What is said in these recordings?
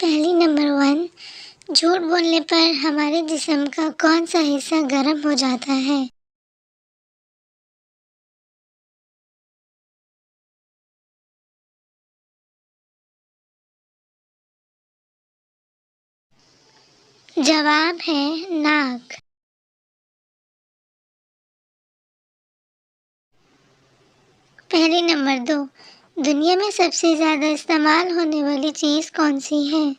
पहेली नंबर 1। झूठ बोलने पर हमारे जिस्म का कौन सा हिस्सा गर्म हो जाता है? जवाब है नाक। पहेली नंबर 2। दुनिया में सबसे ज्यादा इस्तेमाल होने वाली चीज कौन सी है?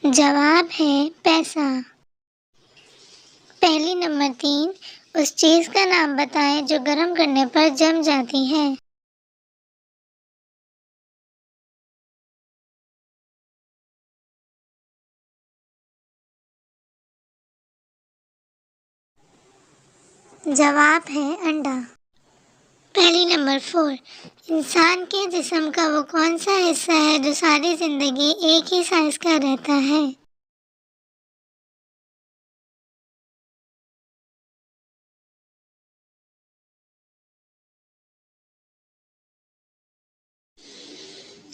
जवाब है पैसा। पहेली नंबर 3। उस चीज का नाम बताएं जो गर्म करने पर जम जाती है। जवाब है अंडा। पहेली नंबर 4। इंसान के जिस्म का वो कौन सा हिस्सा है जो सारी जिंदगी एक ही साइज का रहता है?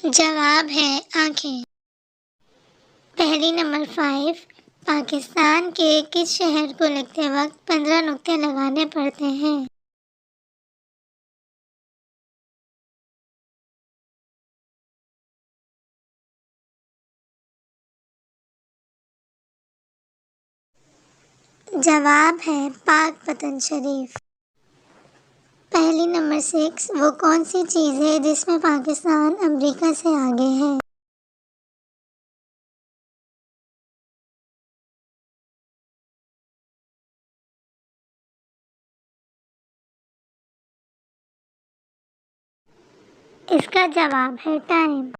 जवाब है आंखें। पहेली नंबर 5। पाकिस्तान के किस शहर को लिखते वक्त 15 नुक्ते लगाने पड़ते हैं? जवाब है पाक पतन शरीफ। पहेली नंबर 6। वो कौन सी चीज़ है जिसमें पाकिस्तान अमेरिका से आगे है? इसका जवाब है टाइम।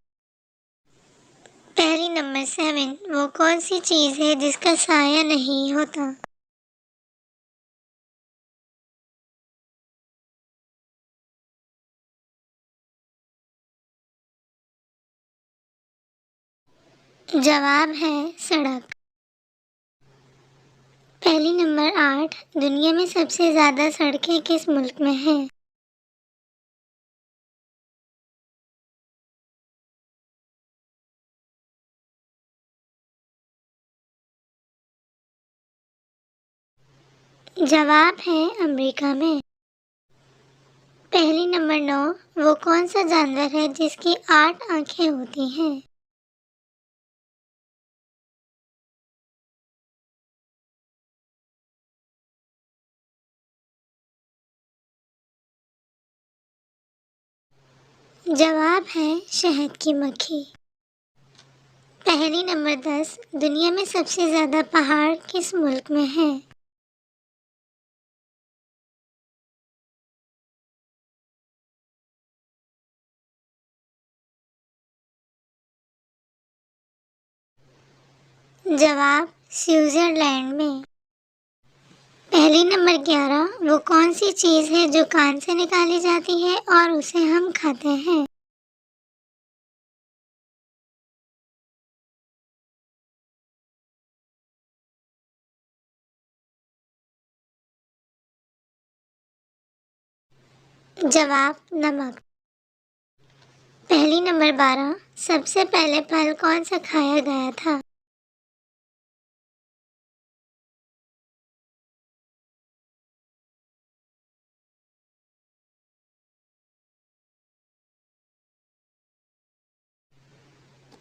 पहेली नंबर 7। वो कौन सी चीज़ है जिसका साया नहीं होता? जवाब है सड़क। पहेली नंबर 8। दुनिया में सबसे ज्यादा सड़कें किस मुल्क में हैं? जवाब है अमेरिका में। पहेली नंबर 9। वो कौन सा जानवर है जिसकी 8 आंखें होती हैं? जवाब है शहद की मक्खी। पहेली नंबर 10। दुनिया में सबसे ज्यादा पहाड़ किस मुल्क में है? जवाब स्विट्जरलैंड में। पहेली नंबर 11। वो कौन सी चीज़ है जो कान से निकाली जाती है और उसे हम खाते हैं? जवाब नमक। पहेली नंबर 12। सबसे पहले फल कौन सा खाया गया था?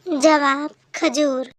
जवाब खजूर।